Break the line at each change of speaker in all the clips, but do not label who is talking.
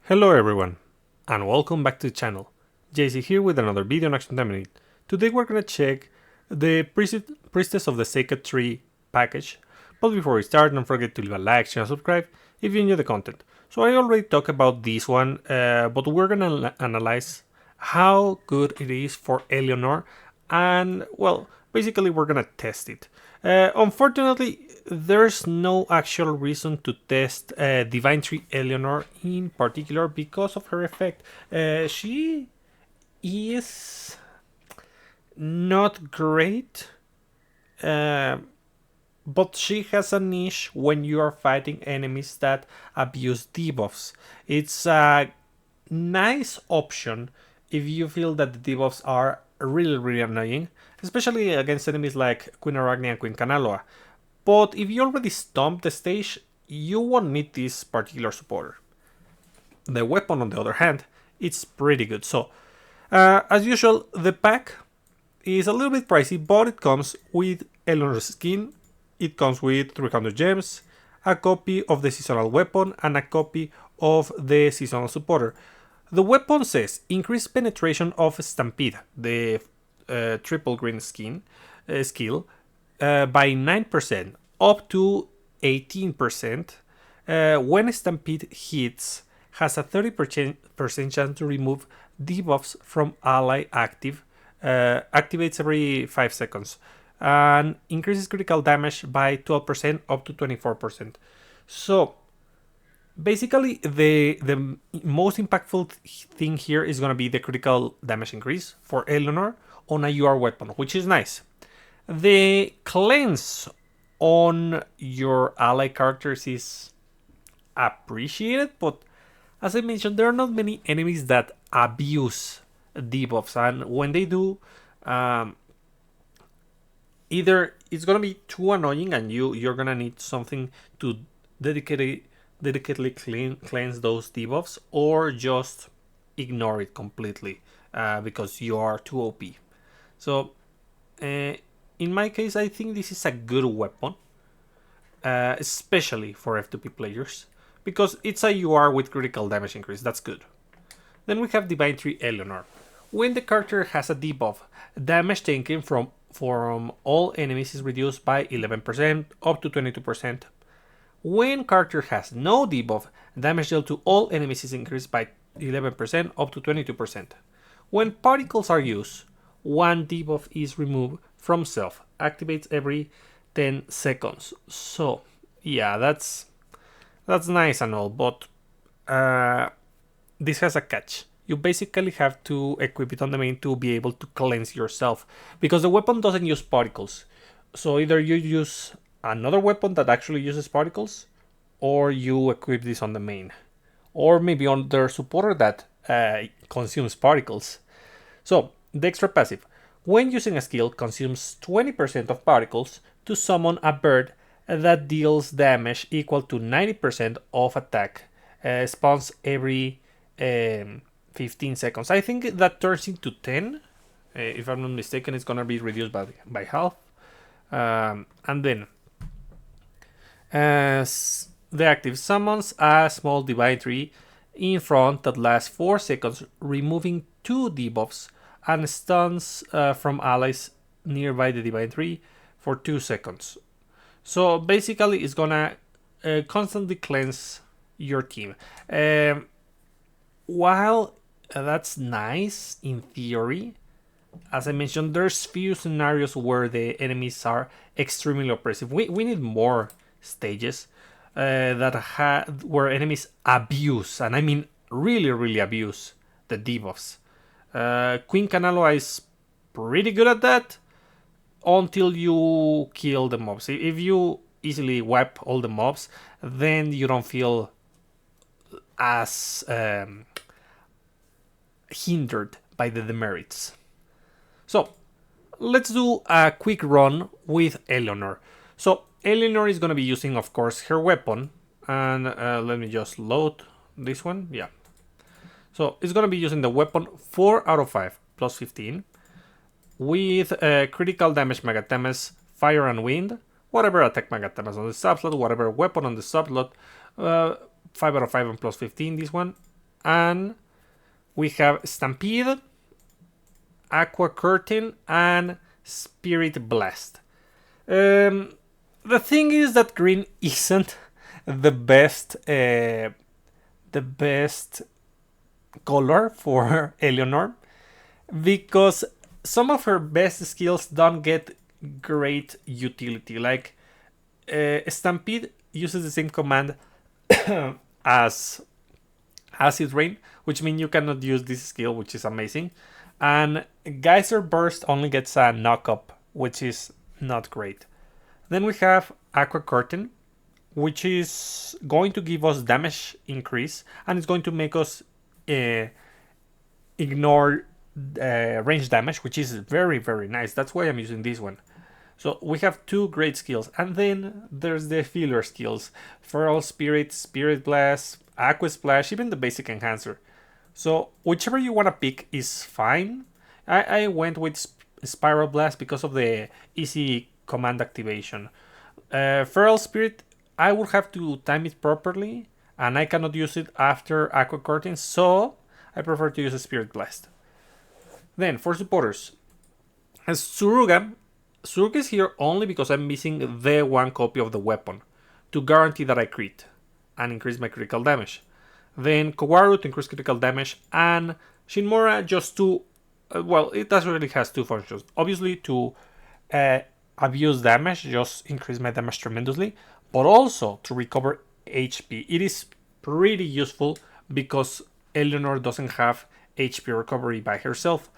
Hello everyone, and welcome back to the channel. JC here with another video on Action Taimanin. Today we're gonna check the Priestess of the Sacred Tree package. But before we start, don't forget to leave a like, share, and subscribe if you enjoy the content. So I already talked about this one, but we're gonna analyze how good it is for Eleonor, and well, basically we're gonna test it. Unfortunately, there's no actual reason to test Divine Tree Eleonor in particular because of her effect. She is not great, uh, but she has a niche when you are fighting enemies that abuse debuffs. It's a nice option if you feel that the debuffs are really annoying, especially against enemies like Queen Arachne and Queen Kanaloa. But if you already stomped the stage, you won't need this particular supporter. The weapon, on the other hand, it's pretty good. So, as usual, the pack is a little bit pricey, but it comes with Eleanor's skin, it comes with 300 gems, a copy of the seasonal weapon, and a copy of the seasonal supporter. The weapon says increase penetration of Stampede, the triple green skill, by 9% up to 18%. When Stampede hits, has a 30% chance to remove debuffs from ally active. Activates every 5 seconds and increases critical damage by 12% up to 24%. So basically the most impactful thing here is going to be the critical damage increase for Eleanor on a UR weapon, which is nice. The cleanse on your ally characters is appreciated, but as I mentioned, there are not many enemies that abuse debuffs, and when they do, either it's gonna be too annoying and you're gonna need something to dedicatedly cleanse those debuffs, or just ignore it completely because you are too OP. So in my case, I think this is a good weapon, especially for F2P players, because it's a UR with critical damage increase. That's good. Then we have Divine Tree Eleanor. When the character has a debuff, damage taken from all enemies is reduced by 11% up to 22%. When character has no debuff, damage dealt to all enemies is increased by 11% up to 22%. When particles are used, one debuff is removed from self. Activates every 10 seconds. So yeah, that's nice and all, but this has a catch. You basically have to equip it on the main to be able to cleanse yourself, because the weapon doesn't use particles. So either you use another weapon that actually uses particles, or you equip this on the main, or maybe on their supporter that consumes particles. So the extra passive, when using a skill, consumes 20% of particles to summon a bird that deals damage equal to 90% of attack. Spawns every 15 seconds. I think that turns into 10. If I'm not mistaken, it's gonna be reduced by half. And then the active summons a small divine tree in front that lasts 4 seconds, removing 2 debuffs, and stuns from allies nearby the divine tree for 2 seconds. So basically it's gonna constantly cleanse your team. While that's nice in theory, as I mentioned, there's few scenarios where the enemies are extremely oppressive. We need more stages where enemies abuse, and I mean really abuse the debuffs. Queen Kanaloa is pretty good at that until you kill the mobs. If you easily wipe all the mobs, then you don't feel as hindered by the demerits. So let's do a quick run with Eleanor. So Eleanor is going to be using, of course, her weapon, and let me just load this one. Yeah, so it's going to be using the weapon 4 out of 5 plus 15 with critical damage Magatamas, fire and wind, whatever attack Magatamas on the subslot, whatever weapon on the subslot, 5 out of 5 and plus 15 this one, And we have Stampede, Aqua Curtain, and Spirit Blast. The thing is that green isn't the best color for Eleonor, because some of her best skills don't get great utility. Like Stampede uses the same command as Acid Rain, which means you cannot use this skill, which is amazing. And Geyser Burst only gets a knock-up, which is not great. Then we have Aqua Curtain, which is going to give us damage increase, and it's going to make us ignore range damage, which is very, very nice. That's why I'm using this one. So we have two great skills, and then there's the filler skills: Feral Spirit, Spirit Blast, Aqua Splash, even the basic enhancer. So whichever you want to pick is fine. I went with Spiral Blast because of the easy command activation. Feral Spirit, I would have to time it properly, and I cannot use it after Aqua Curtain, so I prefer to use a Spirit Blast. Then for supporters, as Suruga is here only because I'm missing the one copy of the weapon to guarantee that I crit and increase my critical damage. Then Kowaru to increase critical damage, and Shinmora just to, well, it really has two functions. Obviously to abuse damage, just increase my damage tremendously, but also to recover HP. It is pretty useful because Eleonor doesn't have HP recovery by herself.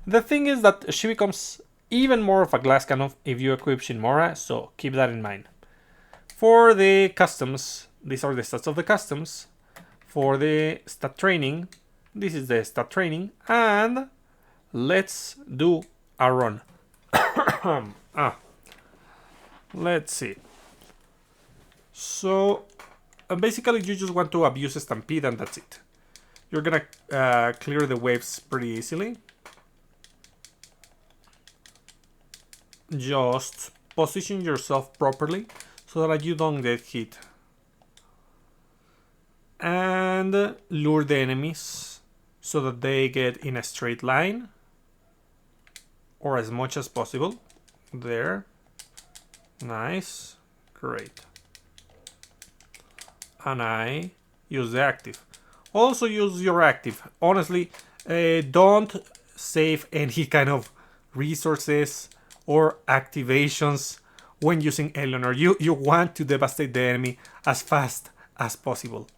The thing is that she becomes even more of a glass cannon if you equip Shinmora, so keep that in mind. For the customs, these are the stats of the customs. For the stat training, this is the stat training, and let's do a run. Let's see. So basically you just want to abuse Stampede and that's it. You're gonna clear the waves pretty easily. Just position yourself properly so that you don't get hit. And lure the enemies so that they get in a straight line, or as much as possible. There. Nice. Great. And I use the active. Also use your active. Honestly, don't save any kind of resources or activations when using Eleonor. You want to devastate the enemy as fast as possible.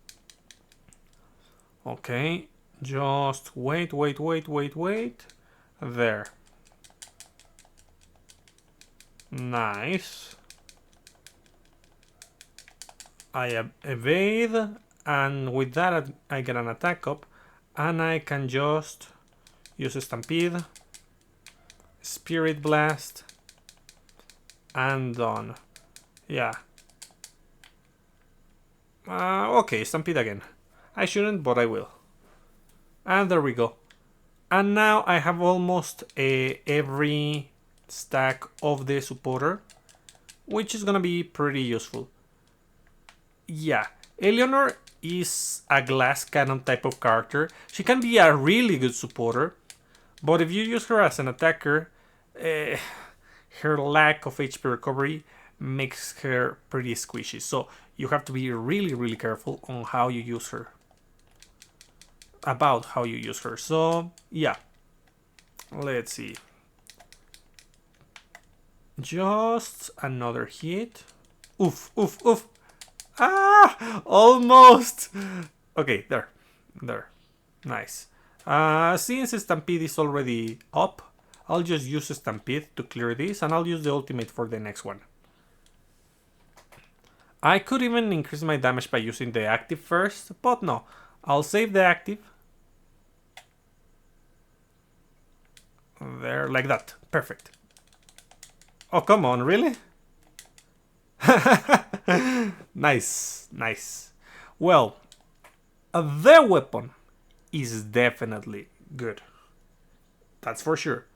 Okay, just wait. There. Nice. I evade, and with that I get an attack up, and I can just use a Stampede, Spirit Blast, and done. Yeah. Okay, Stampede again. I shouldn't, but I will. And there we go. And now I have almost every stack of the supporter, which is gonna be pretty useful. Yeah, Eleonor is a glass cannon type of character. She can be a really good supporter, but if you use her as an attacker, her lack of HP recovery makes her pretty squishy. So you have to be really careful on how you use her. About how you use her. So yeah, let's see. Just another hit. Oof. Ah, almost. Okay, there. Nice. Since Stampede is already up, I'll just use Stampede to clear this, and I'll use the ultimate for the next one. I could even increase my damage by using the active first, but no. I'll save the active. There, like that. Perfect. Oh, come on, really? Nice. Well, the weapon is definitely good. That's for sure.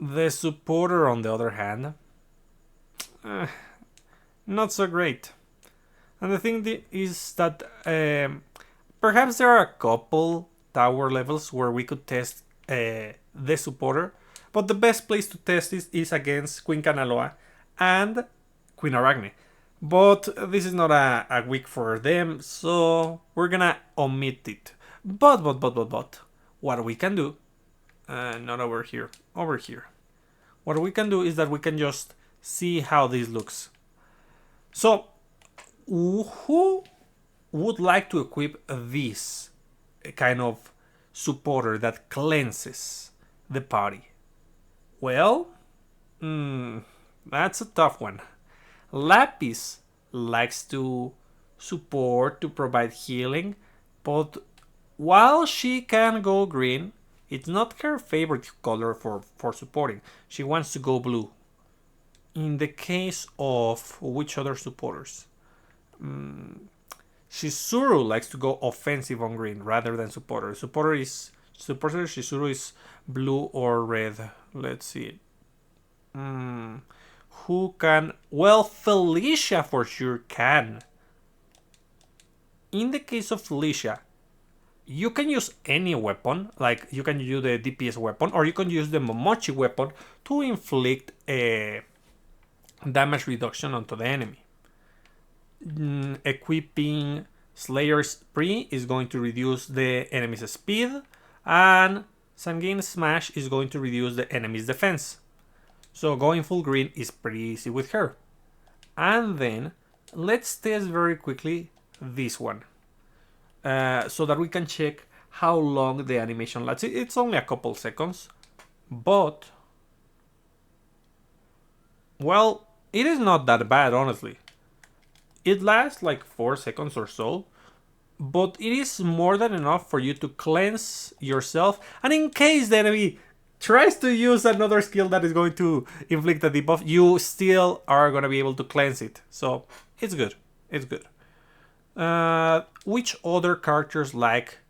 The supporter, on the other hand, not so great. And the thing is that Perhaps there are a couple tower levels where we could test the supporter, but the best place to test is against Queen Kanaloa and Queen Arachne. But this is not a week for them, so we're gonna omit it. But, what we can do, not over here, over here. What we can do is that we can just see how this looks. So, who would like to equip this kind of supporter that cleanses the party? Well, that's a tough one. Lapis likes to support, to provide healing, but while she can go green, it's not her favorite color for supporting. She wants to go blue. In the case of which other supporters? Shizuru likes to go offensive on green rather than supporter. Supporter Shizuru is blue or red. Let's see. Who can? Well, Felicia for sure can. In the case of Felicia, you can use any weapon, like you can use the DPS weapon, or you can use the Momochi weapon to inflict a damage reduction onto the enemy. Equipping Slayer's Spree is going to reduce the enemy's speed, and Sanguine Smash is going to reduce the enemy's defense. So going full green is pretty easy with her. And then let's test very quickly this one, so that we can check how long the animation lasts. It's only a couple seconds, but well, it is not that bad, honestly. It lasts like 4 seconds or so, but it is more than enough for you to cleanse yourself, and in case the enemy tries to use another skill that is going to inflict a debuff, you still are going to be able to cleanse it. So it's good. It's good. Which other characters like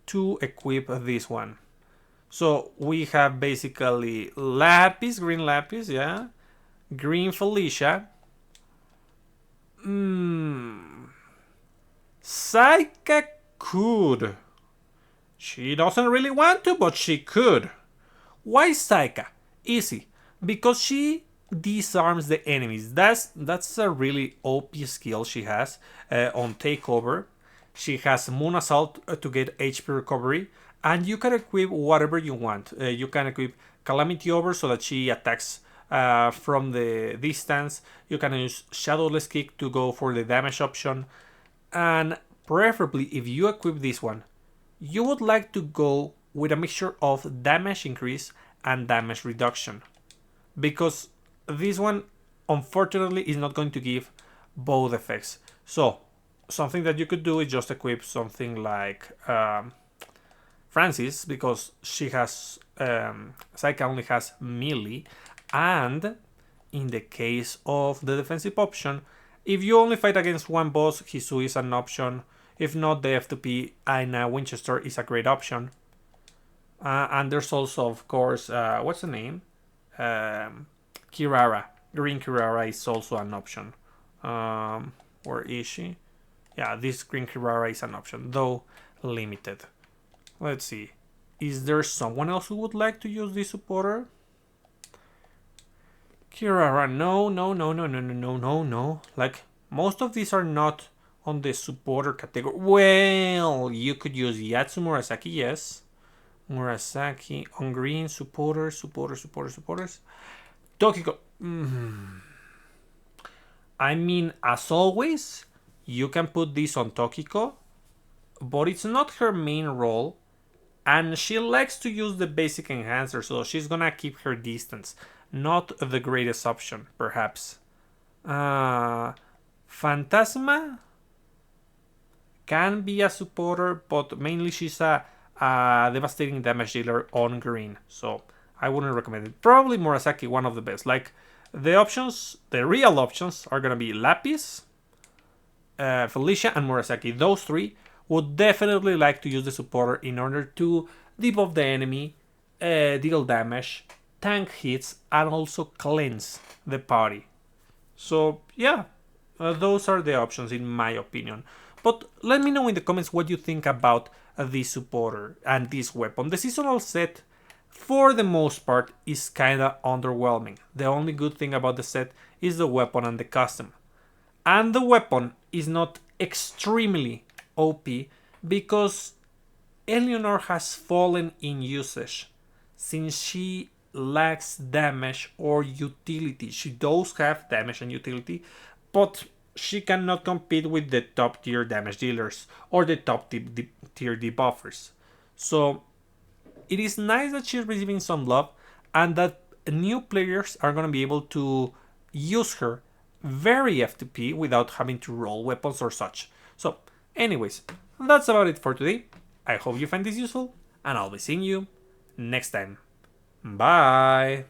to equip this one? So we have basically Lapis, green Lapis, yeah. Green Felicia. Saika could. She doesn't really want to, but she could. Why Saika? Easy. Because she disarms the enemies. That's a really OP skill she has on Takeover. She has Moon Assault to get HP recovery. And you can equip whatever you want. You can equip Calamity Over so that she attacks from the distance. You can use Shadowless Kick to go for the damage option. And preferably, if you equip this one, you would like to go with a mixture of damage increase and damage reduction, because this one unfortunately is not going to give both effects. So something that you could do is just equip something like Francis, because she has Saika only has melee, and in the case of the defensive option, if you only fight against one boss, Hisu is an option. If not, the F2P Aina Winchester is a great option. And there's also, of course, what's the name? Kirara. Green Kirara is also an option. Where is she? Yeah, this Green Kirara is an option, though limited. Let's see. Is there someone else who would like to use this supporter? Kirara, no. Like, most of these are not on the supporter category. Well, you could use Yatsu Murasaki, yes. Murasaki on green, supporters. Tokiko. I mean, as always, you can put this on Tokiko, but it's not her main role, and she likes to use the basic enhancer, so she's gonna keep her distance. Not the greatest option, perhaps. Phantasma can be a supporter, but mainly she's a devastating damage dealer on green, so I wouldn't recommend it. Probably Murasaki, one of the best. Like, the options, the real options, are gonna be Lapis, Felicia, and Murasaki. Those three would definitely like to use the supporter in order to debuff the enemy, deal damage, tank hits, and also cleanse the party. So yeah, those are the options in my opinion. But let me know in the comments what you think about this supporter and this weapon. The seasonal set, for the most part, is kinda underwhelming. The only good thing about the set is the weapon and the custom. And the weapon is not extremely OP because Eleonor has fallen in usage since she lacks damage or utility. She does have damage and utility, but she cannot compete with the top tier damage dealers or the top tier debuffers. So it is nice that she's receiving some love and that new players are going to be able to use her very FTP without having to roll weapons or such. So, anyways, that's about it for today. I hope you find this useful, and I'll be seeing you next time. Bye!